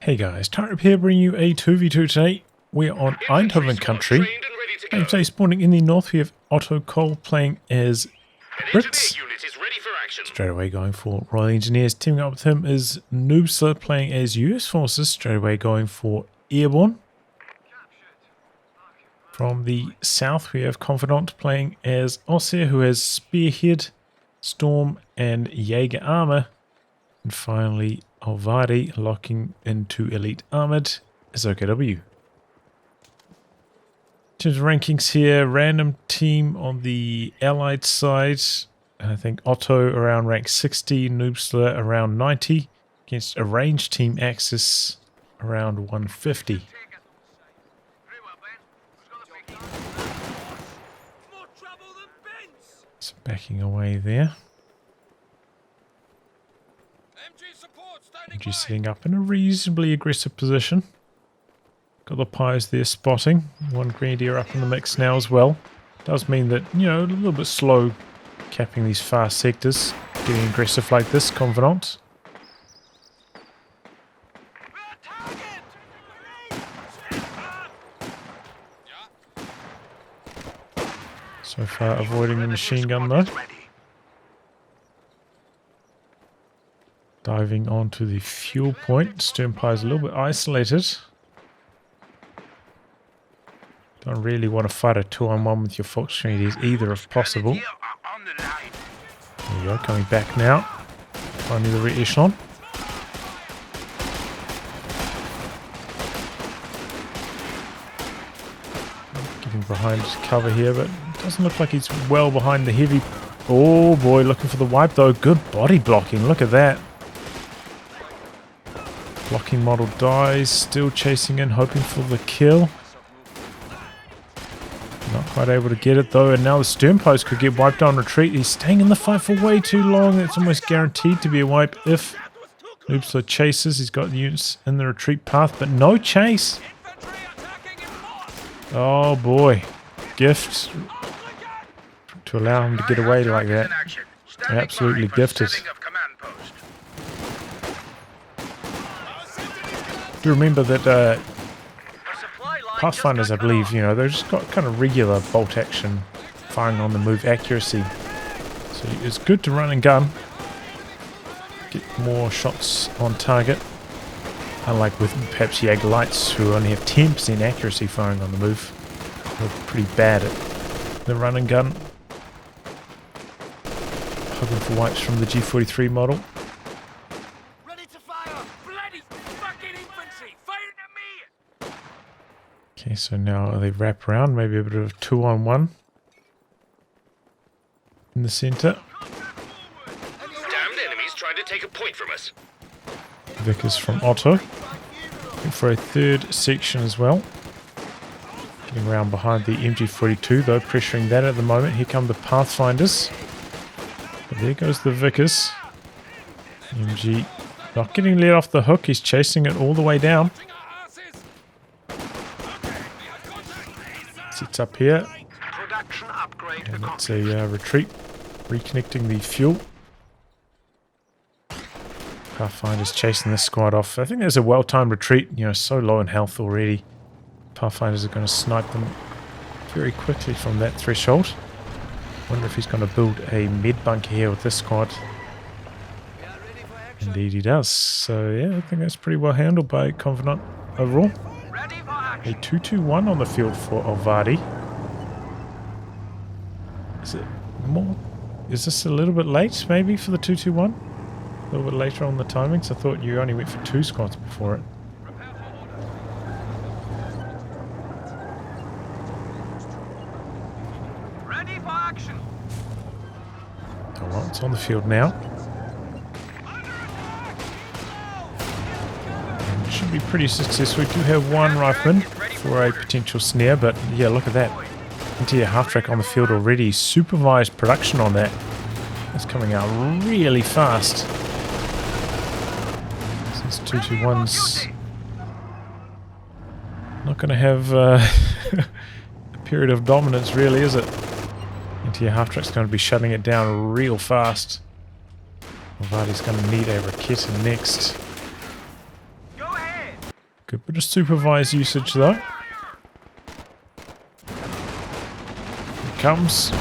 Hey guys, Tarp here bringing you a 2v2 today. We're on Eindhoven country. And today spawning in the north we have Otto Kohl playing as Brits. Straight away going for Royal Engineers. Teaming up with him is Noobstler playing as US Forces. Straight away going for Airborne. From the south we have Convenant playing as Ostheer, who has Spearhead, Storm and Jaeger armor. And finally Olvadi locking into Elite Armoured as OKW. In terms of rankings here, random team on the Allied side. I think Otto around rank 60, Noobstler around 90, against a ranged team Axis around 150. So backing away there. MG sitting up in a reasonably aggressive position. Got the pies there spotting. One Grenadier up in the mix now as well. Does mean that, you know, a little bit slow capping these fast sectors. Getting aggressive like this, Convenant. So far avoiding the machine gun though. Diving onto the fuel point. Sternpie is a little bit isolated. Don't really want to fight a 2-on-1 with your Fox Grenadiers either if possible. There you go, coming back now. Finally the re-echelon. Getting behind cover here, but it doesn't look like he's well behind the heavy. Oh boy, looking for the wipe though. Good body blocking, look at that. Blocking model dies, still chasing in, hoping for the kill. Not quite able to get it though, and now the stern post could get wiped on retreat. He's staying in the fight for way too long. It's almost guaranteed to be a wipe if Noobstler chases. He's got the units in the retreat path, but no chase. Oh boy. Gift to allow him to get away like that. Absolutely gifted. Do remember that Pathfinders, I believe, you know, they've just got kind of regular bolt action, firing on the move accuracy. So it's good to run and gun, get more shots on target. Unlike with perhaps Jaeger Lights, who only have 10% accuracy firing on the move. They're pretty bad at the run and gun. Hoping for wipes from the G43 model. Okay, so now they wrap around, maybe a bit of 2-on-1 in the center. Damned enemies trying to take a point from us. Vickers from Otto. Looking for a third section as well. Getting around behind the MG42 though, pressuring that at the moment. Here come the Pathfinders. But there goes the Vickers. MG not getting let off the hook, he's chasing it all the way down. Sits up here, and it's a retreat, reconnecting the fuel. Pathfinder's chasing this squad off. I think there's a well-timed retreat, you know, so low in health already. Pathfinders are going to snipe them very quickly from that threshold. Wonder if he's going to build a med bunker here with this squad. Indeed he does. So yeah, I think that's pretty well handled by Convenant overall. A 2-2-1 on the field for Olvadi. Is it more? Is this a little bit late maybe for the 2-2-1? A little bit later on the timings? I thought you only went for 2 squads before it. Ready for action. Oh well, it's on the field now. Should be pretty successful. We do have one rifleman for a potential snare, but yeah, look at that. Into your half-track on the field already. Supervised production on that. It's coming out really fast. Since 2-2-1's not going to have a period of dominance really, is it? Into your half-track's going to be shutting it down real fast. Olvadi's going to need a Raketa next. Go ahead. Good bit of supervised usage though. Here it comes.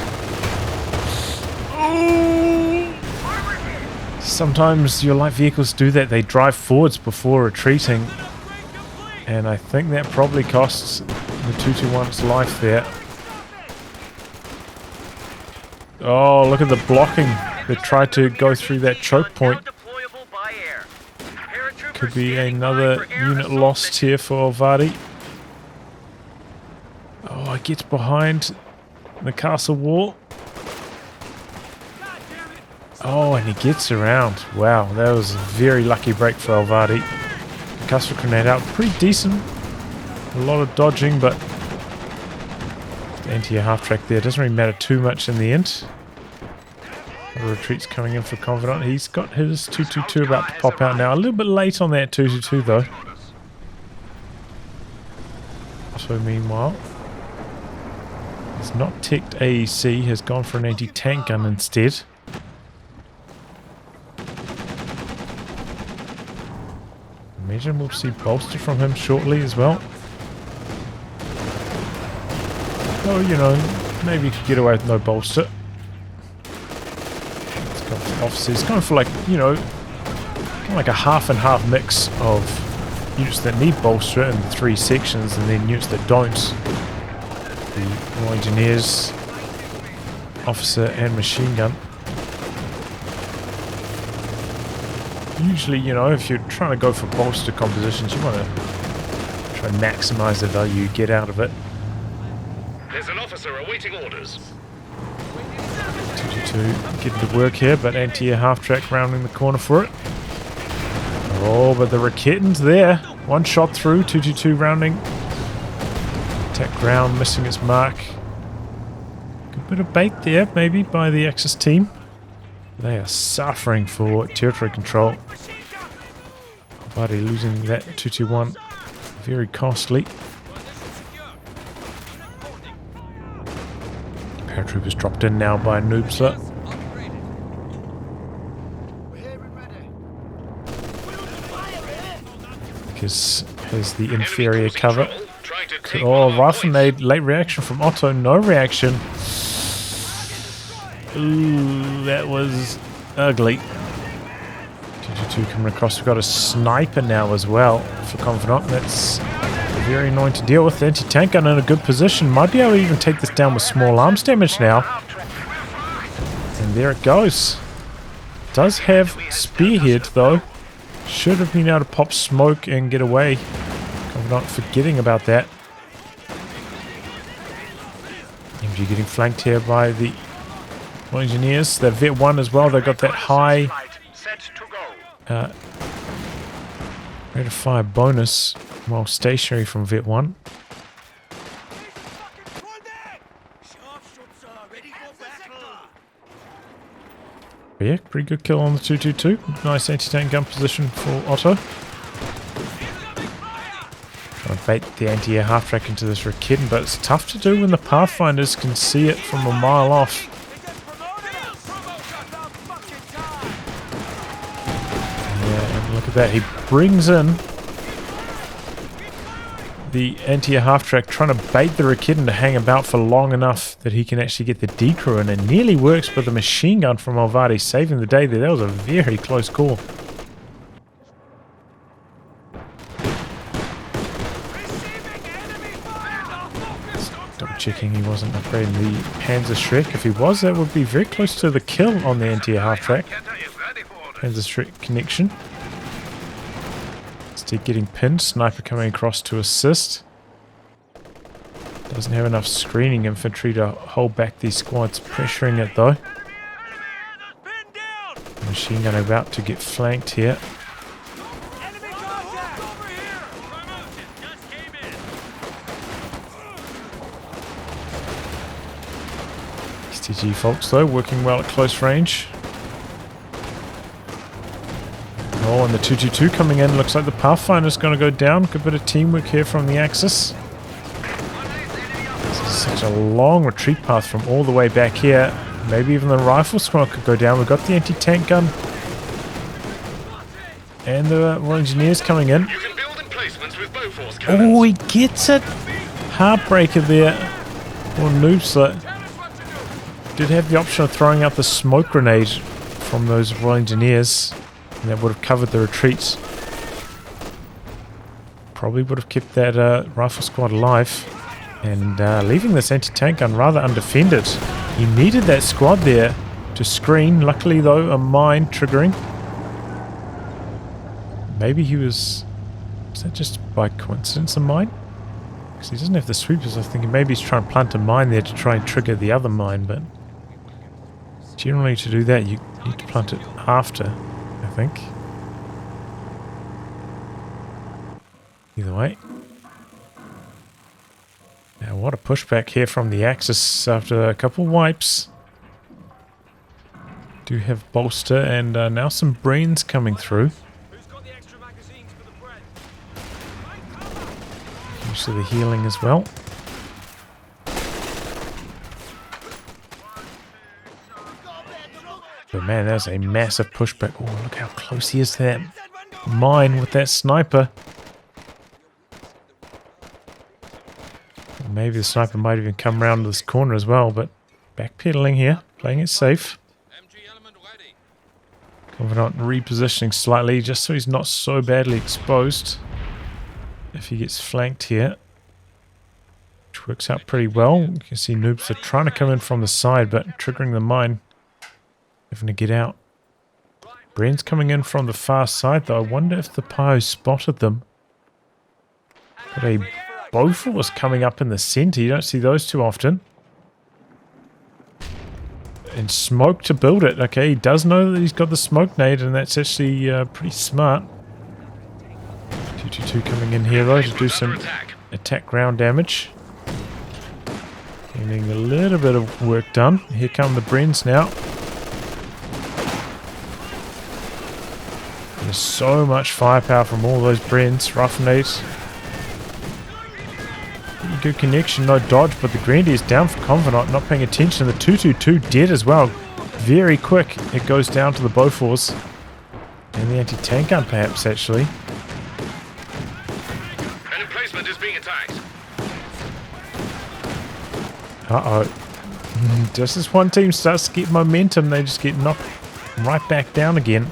Oh! Sometimes your light vehicles do that. They drive forwards before retreating. And I think that probably costs the 221's life there. Oh, look at the blocking. They tried to go through that choke point. Could be another unit lost here for Olvadi. Oh, it gets behind the castle wall. Oh, and he gets around. Wow, that was a very lucky break for Olvadi. Castle grenade out, pretty decent. A lot of dodging, but the anti-air half-track there doesn't really matter too much in the end. The retreat's coming in for Convenant. He's got his 222 about to pop out now. A little bit late on that 222 though. So meanwhile, he's not ticked AEC, has gone for an anti-tank gun instead. Imagine we'll see bolster from him shortly as well. Oh, you know, maybe you could get away with no bolster. Officers going for, like, you know, kind of like a half and half mix of units that need bolster in 3 sections and then units that don't. The Royal Engineers, officer and machine gun. Usually, you know, if you're trying to go for bolster compositions, you want to try and maximize the value you get out of it. There's an officer awaiting orders. 222 getting to work here, but anti-air half-track rounding the corner for it. Oh, but the Raketten's there. One shot through, 222 rounding. Attack ground, missing its mark. Good bit of bait there, maybe, by the Axis team. They are suffering for territory control. Olvadi losing that 221. Very costly. Paratroopers dropped in now by Noobstler. Because has the inferior cover. Oh, rifle nade, late reaction from Otto, no reaction. Ooh, that was ugly. 222 coming across. We've got a sniper now as well for Convenant. That's very annoying to deal with. The anti-tank gun in a good position. Might be able to even take this down with small arms damage now. And there it goes. Does have Spearhead though. Should have been able to pop smoke and get away. Convenant forgetting about that. MG getting flanked here by the Engineers. They're Vet 1 as well. They've got that high rate of fire bonus while stationary from Vet 1. But yeah, pretty good kill on the 222. Nice anti-tank gun position for Otto. Trying to bait the anti-air half-track into this Raketen, but it's tough to do when the Pathfinders can see it from a mile off. Look at that, he brings in the anti-air half-track, trying to bait the Raketen to hang about for long enough that he can actually get the decrew in. It nearly works, but the machine gun from Olvadi saving the day there. That was a very close call. Double checking he wasn't upgrading the Panzer Shrek. If he was, that would be very close to the kill on the anti-air half-track. Panzer Shrek connection. Instead getting pinned. Sniper coming across to assist. Doesn't have enough screening infantry to hold back these squads. Pressuring it though. Machine gun about to get flanked here. STG folks though working well at close range. Oh, and the 222 coming in. Looks like the Pathfinder's going to go down. Good bit of teamwork here from the Axis. This is such a long retreat path from all the way back here. Maybe even the rifle squad could go down. We've got the anti-tank gun. And the Royal Engineers coming in. emplacements with Bofors cannons. Oh, he gets it! Heartbreaker there. Or Noobstler. Did have the option of throwing out the smoke grenade from those Royal Engineers. And that would have covered the retreat. Probably would have kept that rifle squad alive. And leaving this anti-tank gun rather undefended. He needed that squad there to screen. Luckily though, a mine triggering. Maybe he was... Is that just by coincidence a mine? Because he doesn't have the sweepers. I was thinking maybe he's trying to plant a mine there to try and trigger the other mine. But generally to do that you need to plant it after, I think. Either way. Now what a pushback here from the Axis after a couple wipes. Do have bolster and now some brains coming through. Use of the healing as well. But man, that was a massive pushback. Oh, look how close he is to that mine with that sniper. Maybe the sniper might even come around this corner as well, but backpedaling here, playing it safe. Convenant repositioning slightly just so he's not so badly exposed if he gets flanked here. Which works out pretty well. You can see Noobs are trying to come in from the side, but triggering the mine, having to get out. Bren's coming in from the far side though. I wonder if the Pio spotted them. Got a Bofors was coming up in the center. You don't see those too often. And smoke to build it. Okay, he does know that he's got the smoke nade, and that's actually pretty smart. 222 coming in here though to do some attack ground damage. Getting a little bit of work done. Here come the Brens now. There's so much firepower from all those Brens. Rifle nades. Good connection, no dodge, but the Grenadier is down for Convenant, not paying attention. The 222 dead as well. Very quick. It goes down to the Bofors. And the anti-tank gun perhaps, actually. An emplacement is being attacked. Uh-oh. Just as one team starts to get momentum, they just get knocked right back down again.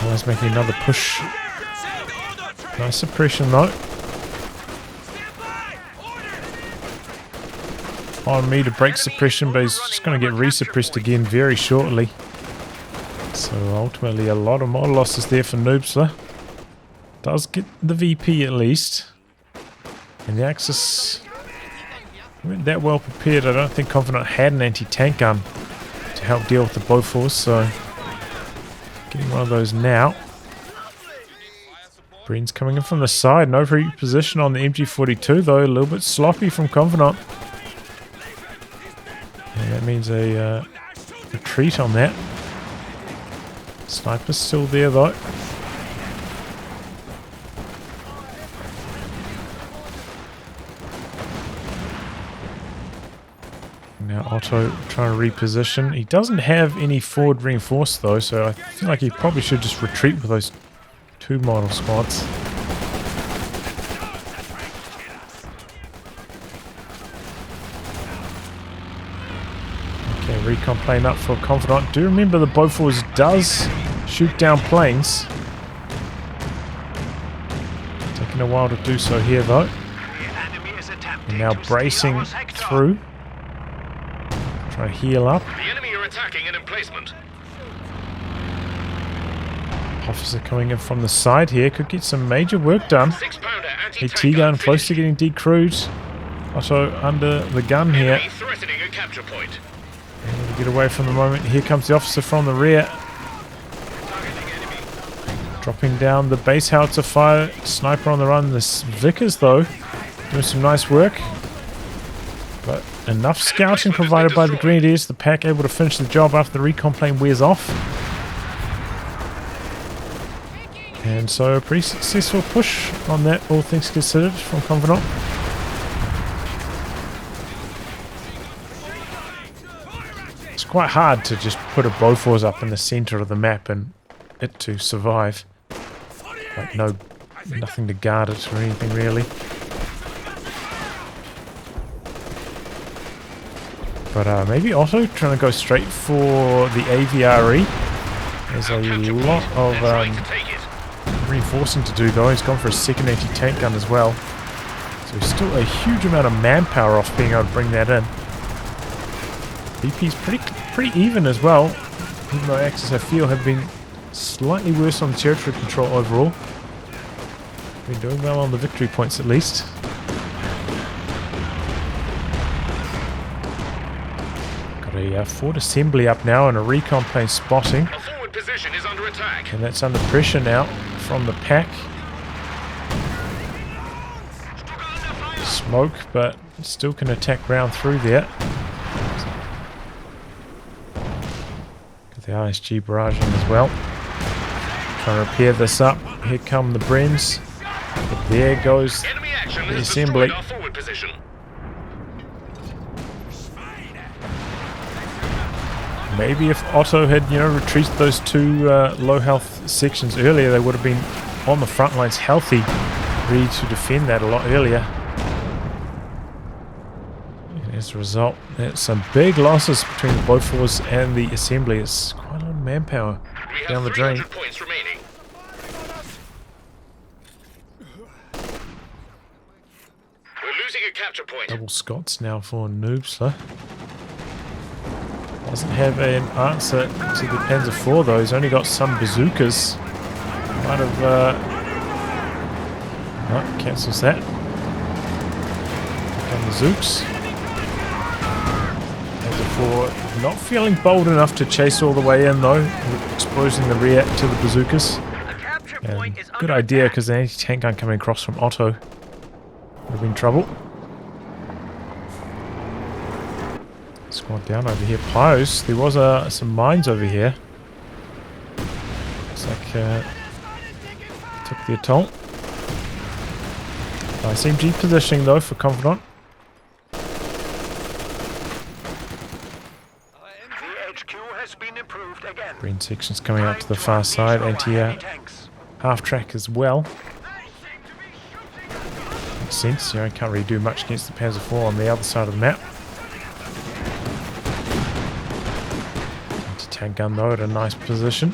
Always making another push. Nice suppression though. On me to break suppression, but he's just going to get resuppressed again very shortly. So ultimately a lot of model losses there for Noobstler. Does get the VP at least. And the Axis weren't that well prepared. I don't think Convenant had an anti-tank gun to help deal with the Bofors, so getting one of those now. Bren's coming in from the side. No reposition on the MG42 though, a little bit sloppy from Convenant. And that means a retreat on that. Sniper's still there though. Now Otto trying to reposition. He doesn't have any forward reinforce though, so I feel like he probably should just retreat with those two model squads. Recon plane up for Convenant. Do remember the Bofors does shoot down planes. Taking a while to do so here though. And now bracing through. Try to heal up. The enemy are attacking an emplacement. Officer coming in from the side here. Could get some major work done. A T-gun close to getting decrewed. Otto under the gun here. Enemy threatening a capture point. And to get away from the moment. Here comes the officer from the rear. Dropping down the base howitzer fire. Sniper on the run. This Vickers though doing some nice work. But enough scouting provided by the Grenadiers. The pack able to finish the job after the recon plane wears off. And so a pretty successful push on that, all things considered, from Convenant. It's quite hard to just put a Bofors up in the center of the map and it to survive. Like nothing to guard it or anything really. But maybe Otto trying to go straight for the AVRE. There's a lot of reinforcing to do though. He's gone for a second anti-tank gun as well. So there's still a huge amount of manpower off being able to bring that in. BP's pretty even as well, even though Axis I feel have been slightly worse on territory control overall. Been doing well on the victory points at least. Got a forward assembly up now and a recon plane spotting. Our forward position is under attack. And that's under pressure now from the pack. Smoke, but still can attack round through there. Got the ISG barraging as well. Trying to repair this up. Here come the Brens. But there goes the assembly. Our forward position. Maybe if Otto had, retreated those two low health sections earlier, they would have been on the front lines healthy, ready to defend that a lot earlier. And as a result, there's some big losses between the Bofors and the assembly. It's quite a lot of manpower down the drain. Points remaining. We're losing a capture point. Double Scots now for Noobstler. Doesn't have an answer to the Panzer IV though. He's only got some bazookas. Might have no, cancels that. Here come the Zooks. Panzer IV not feeling bold enough to chase all the way in though, exposing the rear to the bazookas. And good idea because the anti-tank gun coming across from Otto would have been trouble. Squad down over here. Pyros. There was some mines over here. Looks like took the toll. SMG positioning though for Convenant. Green sections coming out to the far side. Anti half track as well. Makes sense. Can't really do much against the Panzer IV on the other side of the map. Tank gun though at a nice position.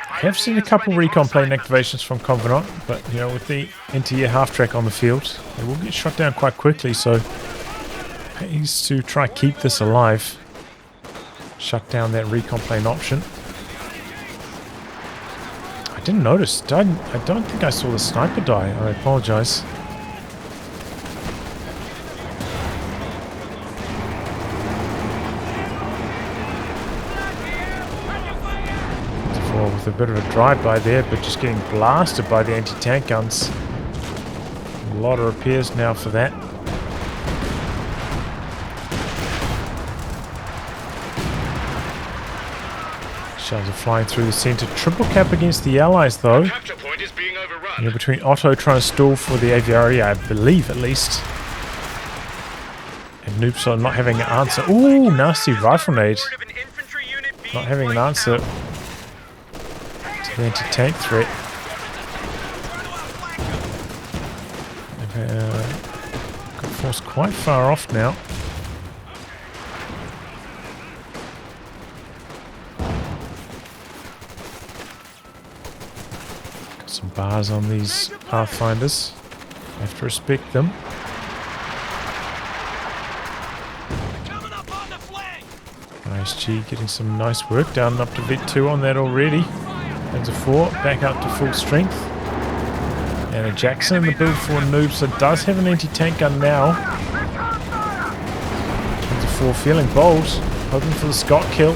I have seen a couple recon plane activations from Convenant, but with the anti-air half track on the field, they will get shot down quite quickly, so it pays to try keep this alive. Shut down that recon plane option. I didn't notice. I don't think I saw the sniper die. I apologize. With a bit of a drive-by there, but just getting blasted by the anti-tank guns. A lot of repairs now for that. Shells are flying through the centre. Triple cap against the Allies though. Capture point is being overrun. Between Otto trying to stall for the AVRE, I believe at least. And Noobstler not having an answer. Ooh, nasty rifle nade. Not having an answer. The anti-tank threat. Got forced quite far off now. Got some bars on these Pathfinders. Have to respect them. ISG getting some nice work done up to Vet 2 on that already. Panzer IV back up to full strength. And a Jackson in the build for Noobstler does have an anti-tank gun now. Panzer IV feeling bold, hoping for the Scott kill.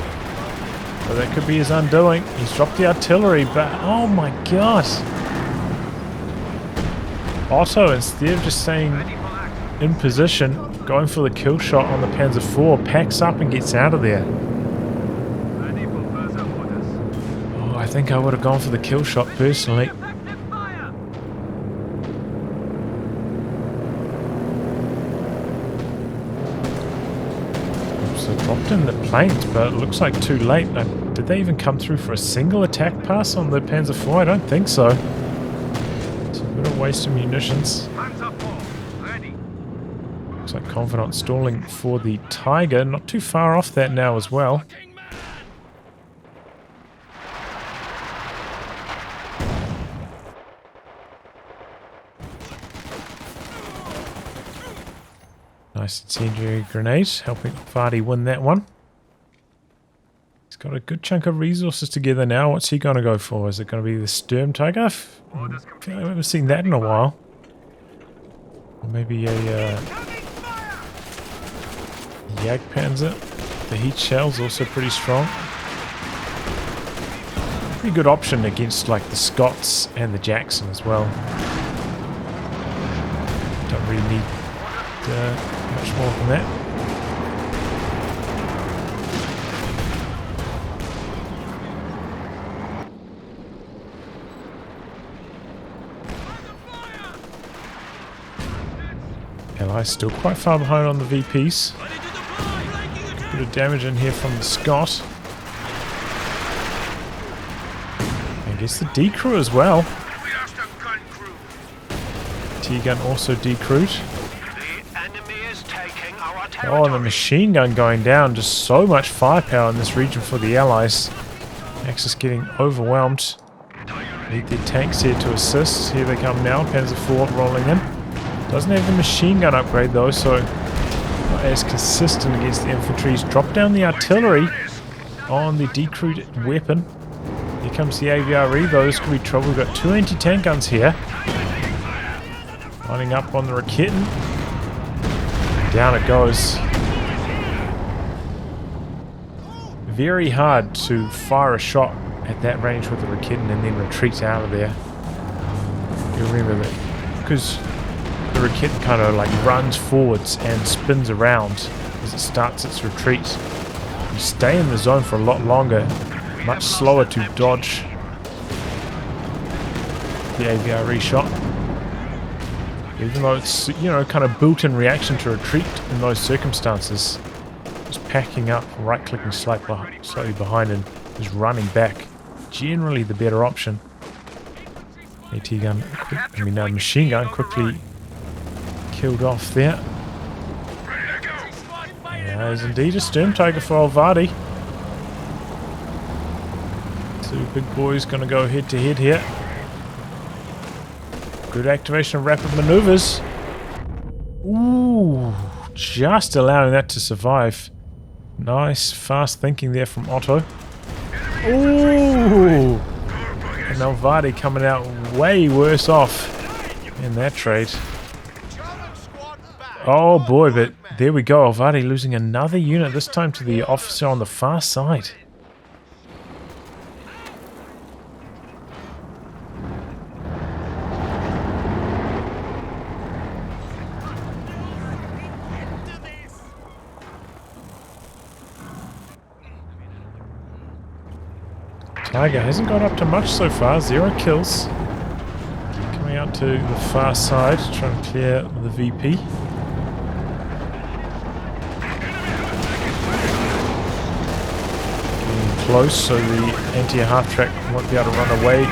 But that could be his undoing. He's dropped the artillery, but oh my god. Otto, instead of just staying in position, going for the kill shot on the Panzer IV, packs up and gets out of there. I think I would have gone for the kill shot personally. So dropped in planes, but it looks like too late. Did they even come through for a single attack pass on the Panzer IV? I don't think so. It's a bit of waste of munitions. Looks like Convenant stalling for the Tiger. Not too far off that now as well. Nice incendiary grenade, helping Olvadi win that one. He's got a good chunk of resources together now. What's he going to go for? Is it going to be the Sturm Tiger? I haven't seen that in a while. Or maybe a Jagdpanzer. The heat shell's also pretty strong. Pretty good option against like the Scots and the Jackson as well. Don't really need much more than that. Allies still quite far behind on the VPs. Bit of damage in here from the Scot. I guess the decrew as well. T-gun also decrewed. Oh, and the machine gun going down. Just so much firepower in this region for the Allies. Axis getting overwhelmed. Need their tanks here to assist. Here they come now. Panzer IV rolling in. Doesn't have the machine gun upgrade though, so not as consistent against the infantry. He's dropped down the artillery on the decrewed weapon. Here comes the AVRE though. This could be trouble. We've got 2 anti-tank guns here. Lining up on the Raketen. Down it goes. Very hard to fire a shot at that range with the Raketen and then retreat out of there. You remember that because the Raketen kind of like runs forwards and spins around as it starts its retreat. You stay in the zone for a lot longer, much slower to dodge the AVRE shot. Even though it's, you know, kind of built-in reaction to retreat in those circumstances. Just packing up, right-clicking slightly behind and just running back. Generally the better option. AT gun, machine gun quickly killed off there. Yeah, there's indeed a Sturm Tiger for Olvadi. 2 big boys gonna go head-to-head here. Good activation of rapid maneuvers. Ooh, just allowing that to survive. Nice, fast thinking there from Otto. Ooh, and Olvadi coming out way worse off in that trade. Oh boy, but there we go. Olvadi losing another unit, this time to the officer on the far side. Tiger hasn't got up to much so far, 0 kills. Coming out to the far side, trying to clear the VP. Getting close so the anti-air half-track won't be able to run away.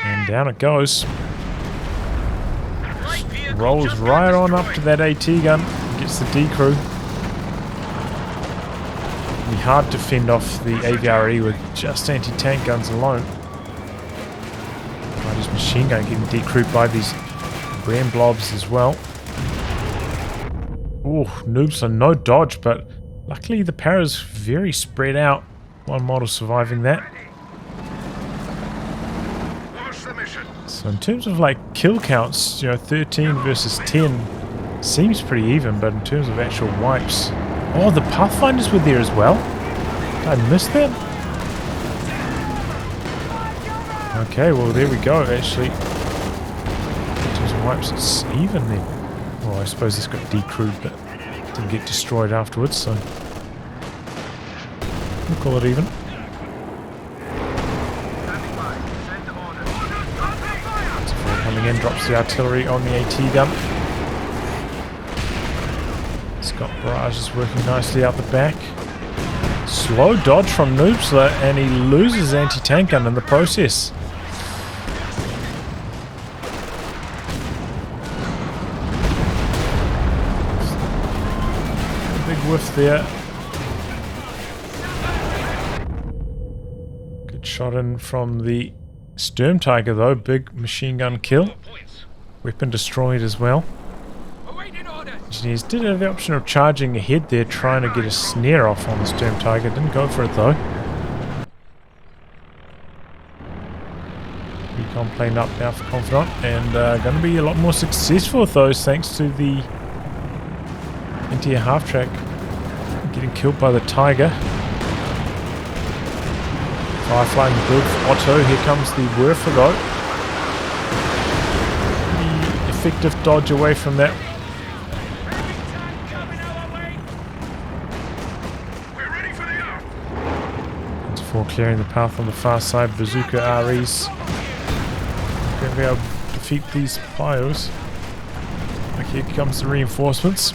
And down it goes. Rolls right on up to that AT gun, gets the decrew. Be hard to fend off the AVRE with just anti-tank guns alone. His machine gun getting decrewed by these Bram blobs as well. Ooh, Noobstler, no dodge, but luckily the para's very spread out. One model surviving that. So in terms of like kill counts, you know, 13 versus 10 seems pretty even, but in terms of actual wipes. Oh, the Pathfinders were there as well? Did I miss that? Okay, well there we go, actually. In terms of wipes, it's even then. Well, I suppose this got decrewed, but didn't get destroyed afterwards, so we'll call it even. Coming in, drops the artillery on the AT gun. Scott Barrage is working nicely out the back. Slow dodge from Noobstler, and he loses anti-tank gun in the process. Big whiff there. Good shot in from the Sturm Tiger though. Big machine gun kill. Weapon destroyed as well. Engineers did have the option of charging ahead there, trying to get a snare off on the Sturm Tiger. Didn't go for it though. Recon plane up now for Convenant, and going to be a lot more successful with those thanks to the anti-air half-track getting killed by the Tiger. Fire-flying build for Otto. Here comes the Werfer though. The effective dodge away from that. For clearing the path on the far side, bazooka REs going to be able to defeat these bios. Like here comes the reinforcements.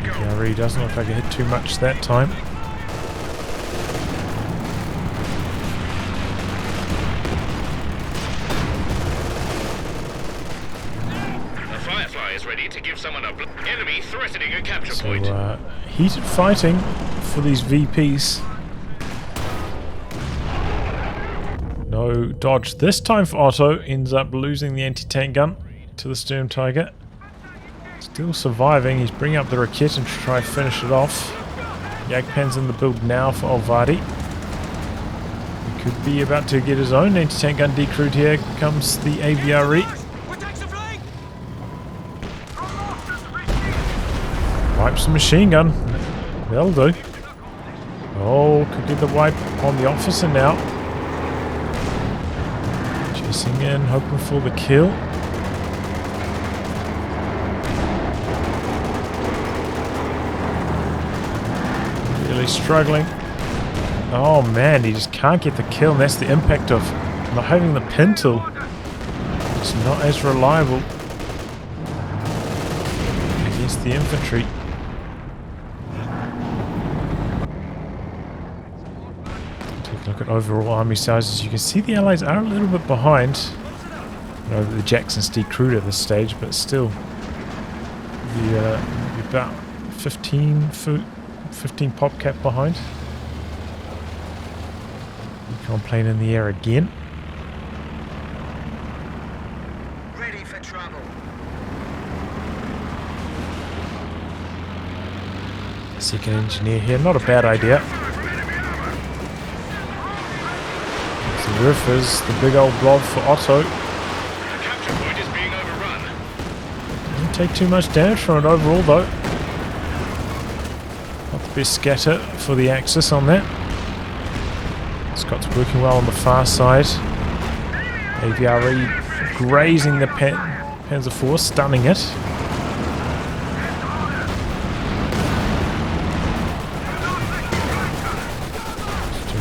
The RE doesn't look like it hit too much that time. Ready to give someone a enemy threatening a capture point. Heated fighting for these VPs. No dodge this time for Otto. Ends up losing the anti-tank gun to the Sturm Tiger. Still surviving. He's bringing up the Rakete and try to finish it off. Jagdpan's in the build now for Olvadi. He could be about to get his own anti-tank gun decrewed here. Comes the AVRE. Wipes the machine gun. That'll do. Oh, could get the wipe on the officer now. Chasing in, hoping for the kill. Really struggling. Oh man, he just can't get the kill, and that's the impact of not having the pin tool. It's not as reliable against the infantry. Look at overall army sizes. You can see the Allies are a little bit behind. I know the Jackson's decrewed at this stage, but still, about 15 pop cap behind. Recon plane in the air again. Ready for travel. Second engineer here, not a bad idea. The roof is the big old blob for Otto. The capture point is being overrun. Didn't take too much damage from it overall though. Not the best scatter for the Axis on that. Scott's working well on the far side. AVRE grazing the Panzer IV, stunning it.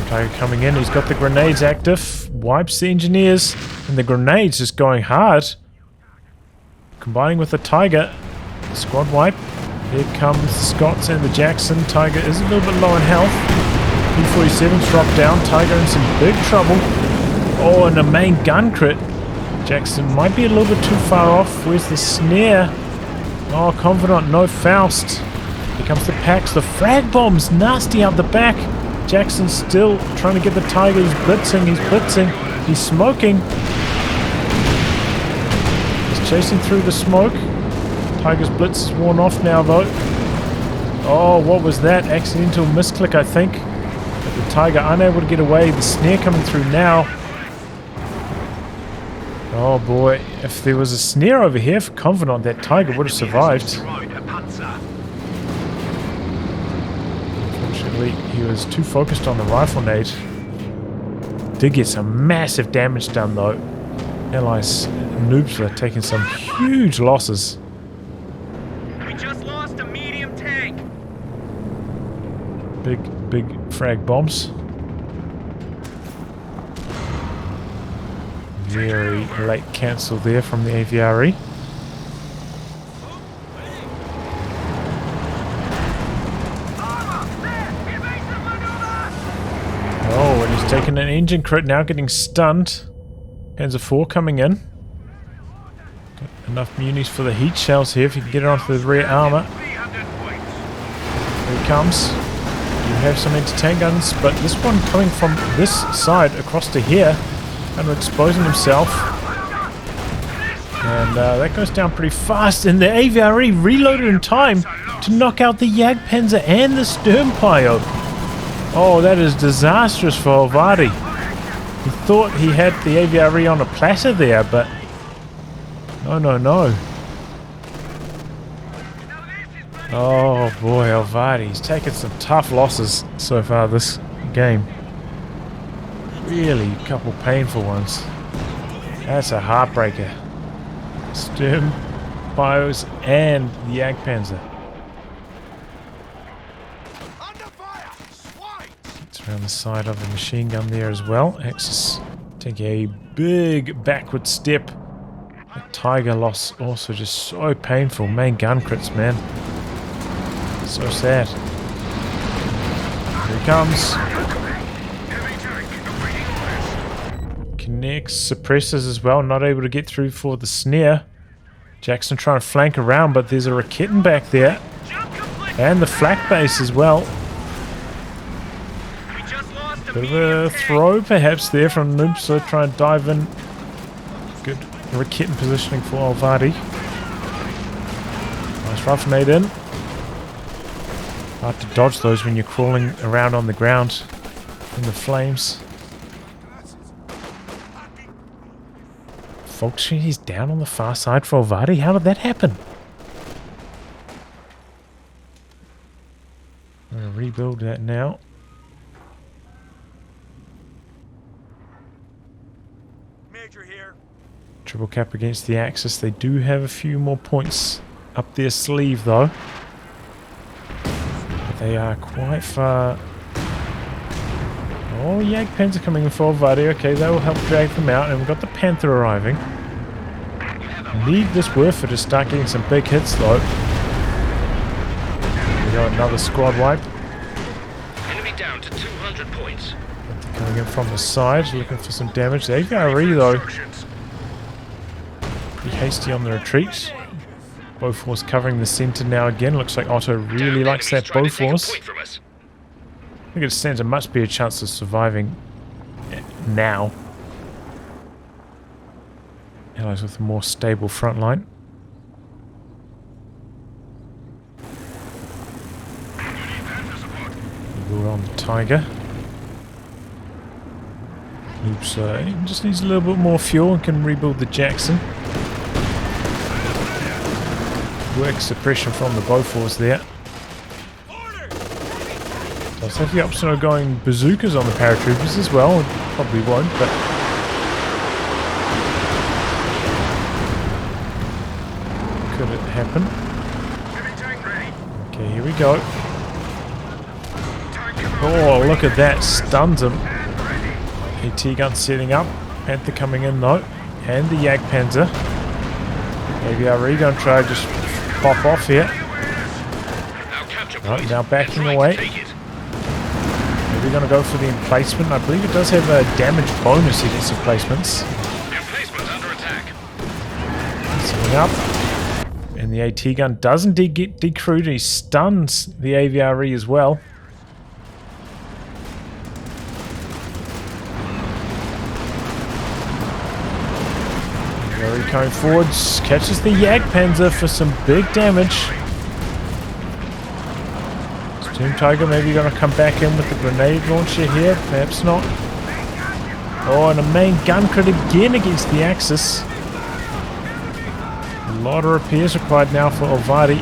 Tiger coming in, he's got the grenades active, wipes the engineers, and the grenades just going hard. Combining with the Tiger, squad wipe. Here comes the Scots and the Jackson. Tiger is a little bit low in health. P-47's dropped down, Tiger in some big trouble. Oh, and a main gun crit. Jackson might be a little bit too far off. Where's the snare? Oh, Convenant, no Faust. Here comes the packs, the frag bombs, nasty out the back. Jackson's still trying to get the Tiger. He's blitzing, he's smoking. He's chasing through the smoke. Tiger's blitz is worn off now though. Oh, what was that? Accidental misclick, I think. But the Tiger unable to get away. The snare coming through now. Oh boy, if there was a snare over here for Convenant, that Tiger would have survived. He was too focused on the rifle nade. Did get some massive damage done though. Allies Noobstler taking some huge losses. We just lost a medium tank. Big frag bombs. Very late cancel there from the AVRE. Oh, and he's taking an engine crit now, getting stunned. Panzer 4 coming in. Got enough munis for the heat shells here if you can get it onto the rear armour. Here he comes. You have some anti-tank guns, but this one coming from this side across to here and exposing himself. And that goes down pretty fast, and the AVRE reloaded in time to knock out the Jagdpanzer and the Sturmpio. Oh, that is disastrous for Olvadi. He thought he had the AVRE on a platter there, but no, no, no. Oh boy, Olvadi's taken some tough losses so far this game. Really a couple painful ones. That's a heartbreaker. Sturmbios and the Jagdpanzer. It's around the side of the machine gun there as well. Axis take a big backward step. The Tiger loss also just so painful. Main gun crits, man. So sad. Here he comes. Connects, suppresses as well. Not able to get through for the snare. Jackson trying to flank around, but there's a Raketen back there. And the flak base as well. Bit of a throw perhaps there from Noobstler, trying to dive in. Good Raketen positioning for Olvadi. Nice roughnade in. Hard to dodge those when you're crawling around on the ground in the flames. Volkswagen is down on the far side for Olvadi. How did that happen? I'm going to rebuild that now. Major here. Triple cap against the Axis. They do have a few more points up their sleeve though. They are quite far. Oh, Jagdpanzer coming in for Olvadi. Okay, that will help drag them out. And we've got the Panther arriving. Need this Werfer to start getting some big hits though. We got another squad wipe. Enemy down to 200 points. Panther coming in from the side, looking for some damage. The AVRE though, pretty hasty on the retreat. Bofors covering the centre now again. Looks like Otto really likes that Bofors. I think it stands a much better chance of surviving now. Allies with a more stable front line. We're on the Tiger. Oops, just needs a little bit more fuel and can rebuild the Jackson. Work suppression from the Bofors there. Does have the option of going bazookas on the paratroopers as well. Probably won't, but could it happen? Okay, here we go. Oh, look at that. Stuns him. AT gun setting up. Panther coming in though. And the Jagdpanzer. AVRE gonna try to just pop off here. Right, now backing away. We're going to go for the emplacement. I believe it does have a damage bonus against emplacements. Emplacement under attack. Setting up. And the AT gun does indeed get decrewed. He stuns the AVRE as well. Very coming forwards. Catches the Jagdpanzer for some big damage. Team Tiger maybe going to come back in with the grenade launcher here. Perhaps not. Oh, and a main gun crit again against the Axis. A lot of repairs required now for Olvadi.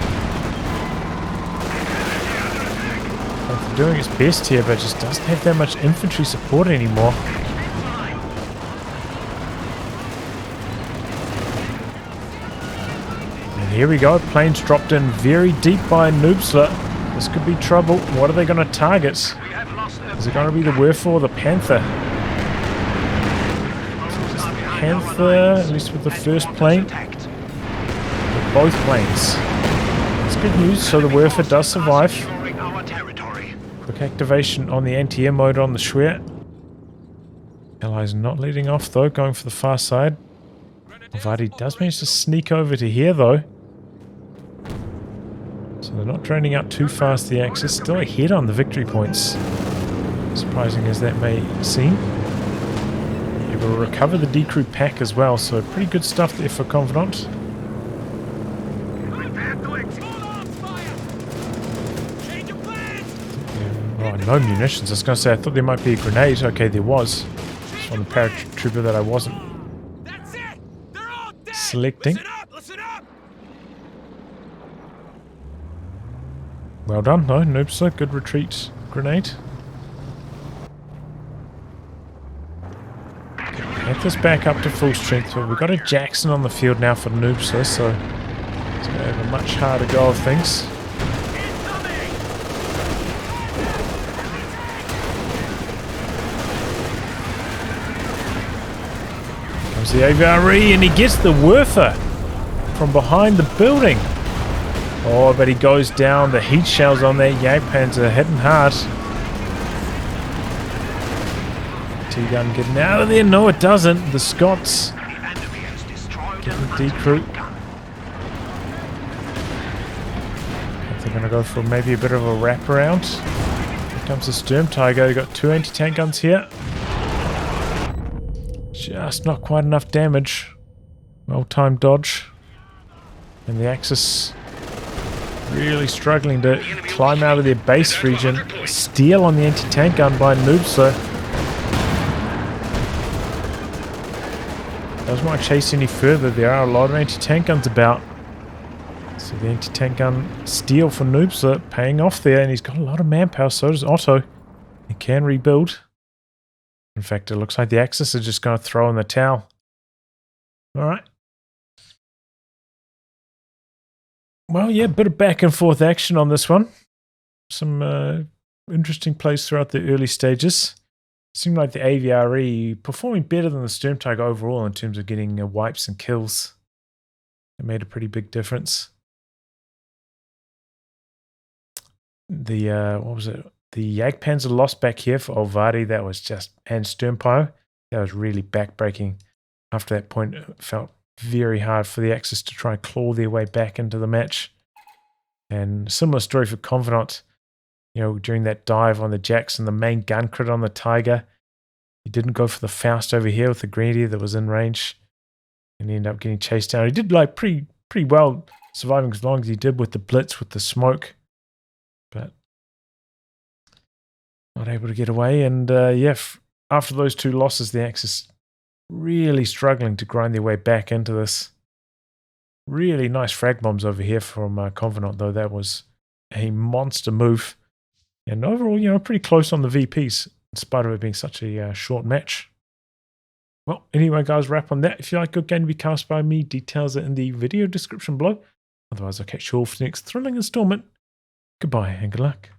They're doing its best here, but just doesn't have that much infantry support anymore. And here we go. Planes dropped in very deep by Noobstler. This could be trouble. What are they going to target? Is it going to be the Werfer or the Panther? So just Panther, at least with the first plane. With both planes. That's good news. So the Werfer does survive. Quick activation on the anti-air mode on the Spearhead. Allies not leading off though, going for the far side. Olvadi does manage to sneak over to here though. So they're not draining out too fast the Axis. Still ahead on the victory points. Surprising as that may seem. Able to recover the decrew pack as well, so pretty good stuff there for Convenant. Oh, no munitions. I was going to say, I thought there might be a grenade. Okay, there was. It's on the paratrooper that I wasn't selecting. Well done. No, Noobstler. Good retreat grenade. Panther's back up to full strength, but we've got a Jackson on the field now for Noobstler, so it's going to have a much harder go of things. Comes the AVRE, and he gets the Werfer from behind the building. Oh, but he goes down. The heat shells on that Jagdpanzer hitting hard. T-gun getting out of there. No, it doesn't. The Scots getting decrew. They're going to go for maybe a bit of a wraparound. Here comes the Sturm Tiger. They've got two anti-tank guns here. Just not quite enough damage. Well-timed dodge. And the Axis really struggling to climb out of their base region. Steal on the anti-tank gun by Noobstler. Doesn't want to chase any further. There are a lot of anti-tank guns about. So the anti-tank gun steal for Noobstler paying off there, and he's got a lot of manpower. So does Otto. He can rebuild. In fact, it looks like the Axis are just going to throw in the towel. Alright. Well, yeah, a bit of back and forth action on this one. Some interesting plays throughout the early stages. Seemed like the AVRE performing better than the Sturm Tiger overall in terms of getting wipes and kills. It made a pretty big difference. The, what was it? The Jagdpanzer lost back here for Olvadi. That was just, and Sturmpire. That was really backbreaking. After that point, it felt very hard for the Axis to try and claw their way back into the match. And similar story for Convenant. You know, during that dive on the Jackson, the main gun crit on the Tiger, he didn't go for the Faust over here with the Grenadier that was in range. And he ended up getting chased down. He did like pretty well surviving as long as he did with the Blitz, with the smoke. But not able to get away. And yeah, after those two losses, the Axis really struggling to grind their way back into this. Really nice frag bombs over here from Convenant, though. That was a monster move. And overall, you know, pretty close on the VPs, in spite of it being such a short match. Well, anyway, guys, wrap on that. If you like good game to be cast by me, details are in the video description below. Otherwise, I'll catch you all for the next thrilling installment. Goodbye and good luck.